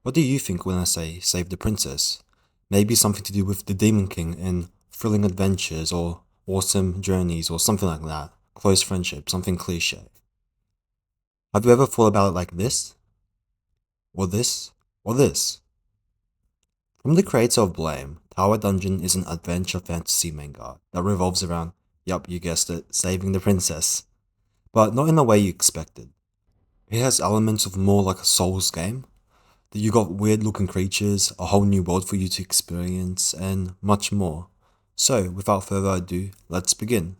What do you think when I say save the princess? Maybe something to do with the Demon King and thrilling adventures or awesome journeys or something like that. Close friendship, something cliche. Have you ever thought about it like this? Or this? Or this? From the creator of Blame, Tower Dungeon is an adventure fantasy manga that revolves around, yup, you guessed it, saving the princess. But not in the way you expected. It has elements of more like a Souls game, that you got weird looking creatures, a whole new world for you to experience, and much more. So, without further ado, let's begin.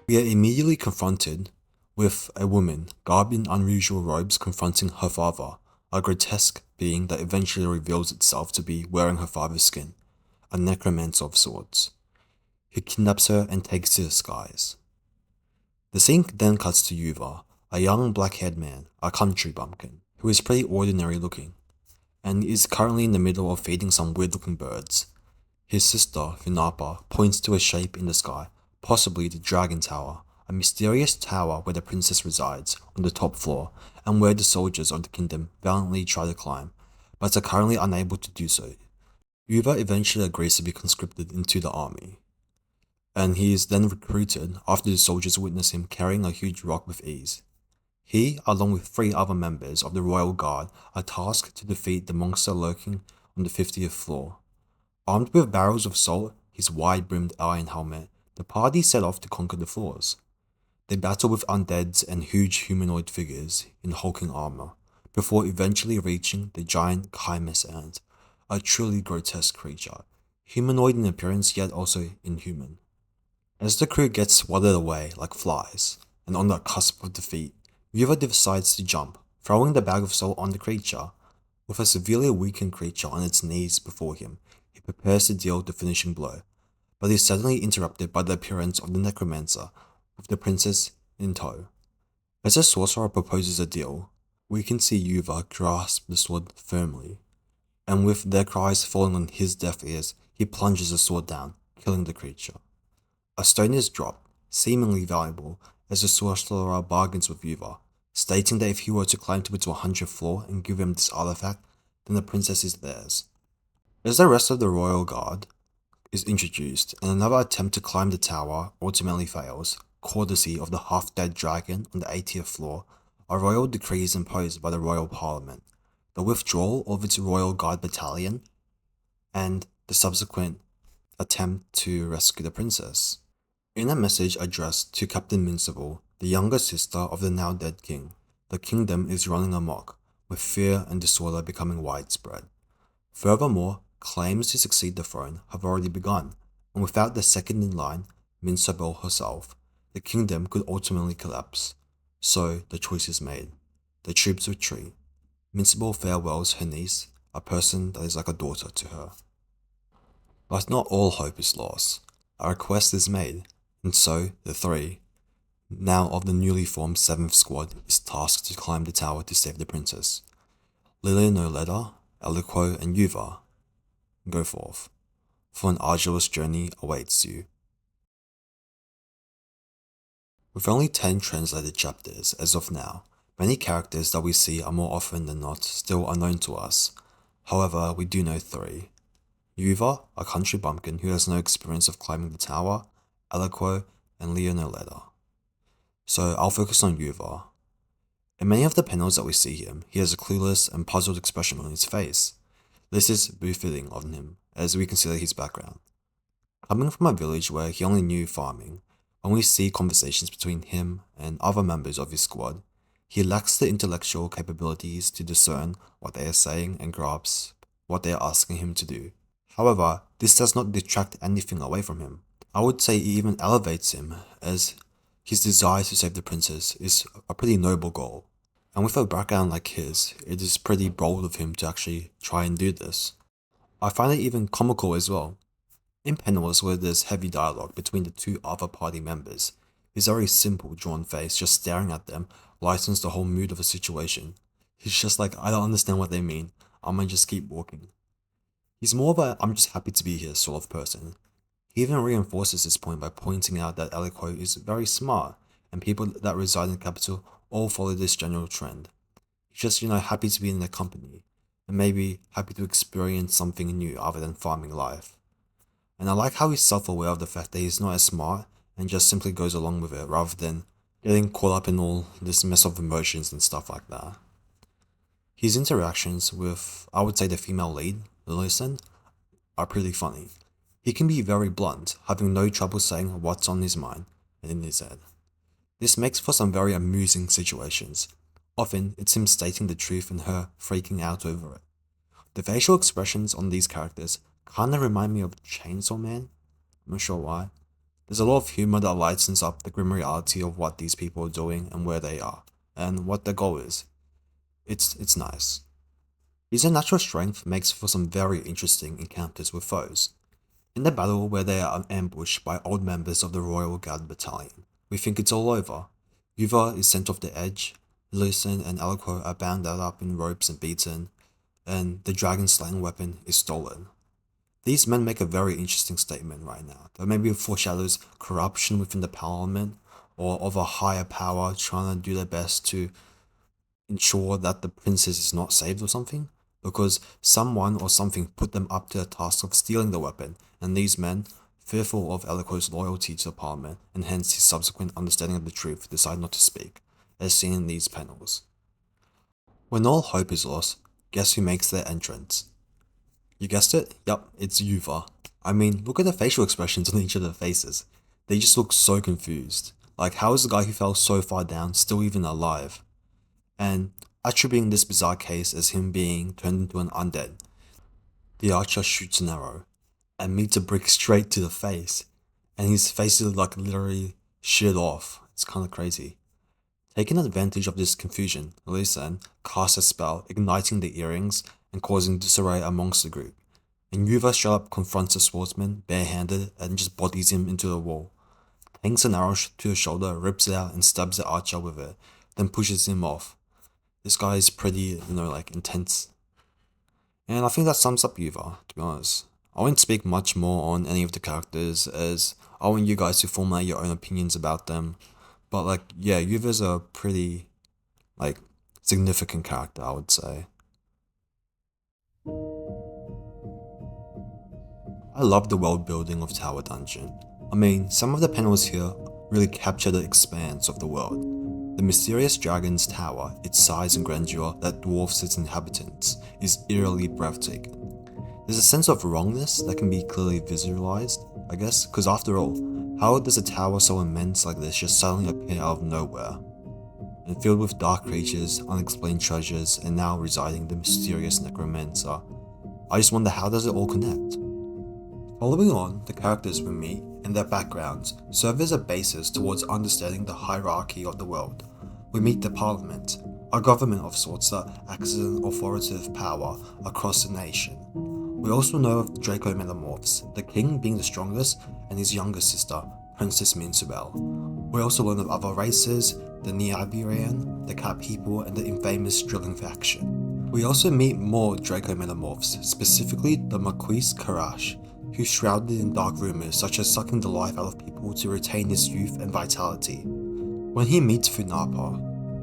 We are immediately confronted with a woman garbed in unusual robes confronting her father, a grotesque being that eventually reveals itself to be wearing her father's skin, a necromancer of sorts, who kidnaps her and takes to the skies. The scene then cuts to Yuva, a young black-haired man, a country bumpkin, who is pretty ordinary looking, and is currently in the middle of feeding some weird-looking birds. His sister, Hunapa, points to a shape in the sky, possibly the Dragon Tower, a mysterious tower where the princess resides, on the top floor, and where the soldiers of the kingdom valiantly try to climb, but are currently unable to do so. Yuva eventually agrees to be conscripted into the army, and he is then recruited after the soldiers witness him carrying a huge rock with ease. He, along with 3 other members of the royal guard, are tasked to defeat the monster lurking on the 50th floor. Armed with barrels of salt, his wide-brimmed iron helmet, the party set off to conquer the floors. They battle with undeads and huge humanoid figures in hulking armor, before eventually reaching the giant Chimus ant, a truly grotesque creature, humanoid in appearance yet also inhuman. As the crew gets swatted away like flies, and on the cusp of defeat, Yuva decides to jump, throwing the bag of salt on the creature. With a severely weakened creature on its knees before him, he prepares to deal the finishing blow, but is suddenly interrupted by the appearance of the necromancer, with the princess in tow. As the sorcerer proposes a deal, we can see Yuva grasp the sword firmly, and with their cries falling on his deaf ears, he plunges the sword down, killing the creature. A stone is dropped, seemingly valuable, as the sorcerer bargains with Yuva, stating that if he were to climb to its 100th floor and give him this artifact, then the princess is theirs. As the rest of the royal guard is introduced, and another attempt to climb the tower ultimately fails, courtesy of the half-dead dragon on the 80th floor, a royal decree is imposed by the royal parliament, the withdrawal of its royal guard battalion, and the subsequent attempt to rescue the princess. In a message addressed to Captain Invincible, the younger sister of the now dead king, the kingdom is running amok, with fear and disorder becoming widespread. Furthermore, claims to succeed the throne have already begun, and without the second in line, Minsabel herself, the kingdom could ultimately collapse. So the choice is made. The troops retreat. Minsabel farewells her niece, a person that is like a daughter to her. But not all hope is lost. A request is made, and so the 3, now of the newly formed 7th squad, is tasked to climb the tower to save the princess. Lilianoleda, Eliquo, and Yuva go forth, for an arduous journey awaits you. With only 10 translated chapters as of now, many characters that we see are more often than not still unknown to us. However, we do know 3. Yuva, a country bumpkin who has no experience of climbing the tower, Eliquo, and Leonoleda. So I'll focus on Yuva. In many of the panels that we see him, he has a clueless and puzzled expression on his face. This is befitting of him, as we consider his background. Coming from a village where he only knew farming, when we see conversations between him and other members of his squad, he lacks the intellectual capabilities to discern what they are saying and grasp what they are asking him to do. However, this does not detract anything away from him. I would say it even elevates him, as his desire to save the princess is a pretty noble goal. And with a background like his, it is pretty bold of him to actually try and do this. I find it even comical as well. In panels where there's heavy dialogue between the 2 other party members, his very simple drawn face just staring at them lightens the whole mood of the situation. He's just like, I don't understand what they mean, I might just keep walking. He's more of a I'm just happy to be here sort of person. He even reinforces this point by pointing out that Eliquo is very smart, and people that reside in the capital all follow this general trend. He's just, happy to be in their company, and maybe happy to experience something new other than farming life. And I like how he's self-aware of the fact that he's not as smart and just simply goes along with it rather than getting caught up in all this mess of emotions and stuff like that. His interactions with, I would say, the female lead, Lilison, are pretty funny. He can be very blunt, having no trouble saying what's on his mind and in his head. This makes for some very amusing situations. Often, it's him stating the truth and her freaking out over it. The facial expressions on these characters kinda remind me of Chainsaw Man. I'm not sure why. There's a lot of humor that lightens up the grim reality of what these people are doing and where they are, and what their goal is. It's nice. His natural strength makes for some very interesting encounters with foes. In the battle where they are ambushed by old members of the Royal Guard Battalion, we think it's all over. Yuva is sent off the edge, Lucen and Aliquo are bound up in ropes and beaten, and the dragon slaying weapon is stolen. These men make a very interesting statement right now that maybe foreshadows corruption within the parliament, or of a higher power trying to do their best to ensure that the princess is not saved or something, because someone or something put them up to the task of stealing the weapon, and these men, fearful of Aliquo's loyalty to the parliament and hence his subsequent understanding of the truth, decide not to speak, as seen in these panels. When all hope is lost, guess who makes their entrance? You guessed it? Yup, it's Yuva. I mean, look at the facial expressions on each of their faces. They just look so confused. Like, how is the guy who fell so far down still even alive? And attributing this bizarre case as him being turned into an undead, the archer shoots an arrow and meets a brick straight to the face, and his face is like literally sheared off. It's kind of crazy. Taking advantage of this confusion, Lisan casts a spell, igniting the earrings and causing disarray amongst the group, and Yuva straight up confronts the swordsman barehanded and just bodies him into the wall. Hangs an arrow to the shoulder, rips it out and stabs the archer with it, then pushes him off. This guy is pretty, intense. And I think that sums up Yuva, to be honest. I won't speak much more on any of the characters, as I want you guys to formulate your own opinions about them. But Yuva's a pretty, significant character, I would say. I love the world building of Tower Dungeon. I mean, some of the panels here really capture the expanse of the world. The mysterious dragon's tower, its size and grandeur that dwarfs its inhabitants, is eerily breathtaking. There's a sense of wrongness that can be clearly visualized, I guess, because after all, how does a tower so immense like this just suddenly appear out of nowhere? And filled with dark creatures, unexplained treasures, and now residing the mysterious necromancer. I just wonder, how does it all connect? Following on, the characters we meet and their backgrounds serve as a basis towards understanding the hierarchy of the world. We meet the parliament, a government of sorts that acts as an authoritative power across the nation. We also know of Draco Metamorphs, the king being the strongest and his younger sister, Princess Minsubel. We also learn of other races, the Niabirian, the Cat People, and the infamous Drilling faction. We also meet more Draco Metamorphs, specifically the Marquis Karash, who's shrouded in dark rumors such as sucking the life out of people to retain his youth and vitality. When he meets Funapa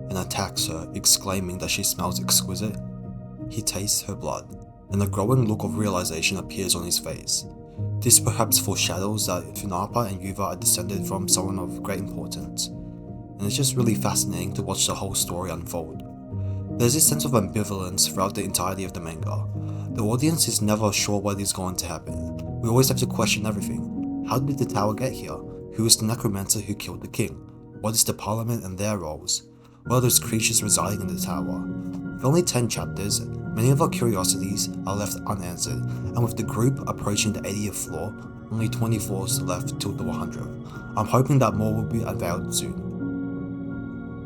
and attacks her, exclaiming that she smells exquisite, he tastes her blood, and a growing look of realization appears on his face. This perhaps foreshadows that Funapa and Yuva are descended from someone of great importance, and it's just really fascinating to watch the whole story unfold. There's this sense of ambivalence throughout the entirety of the manga. The audience is never sure what is going to happen. We always have to question everything. How did the tower get here? Who is the necromancer who killed the king? What is the parliament and their roles? What are those creatures residing in the tower? With only 10 chapters, many of our curiosities are left unanswered, and with the group approaching the 80th floor, only 20 floors left till the 100th. I'm hoping that more will be unveiled soon.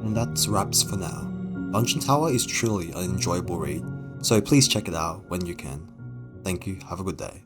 And that's wraps for now. Dungeon Tower is truly an enjoyable read, so please check it out when you can. Thank you, have a good day.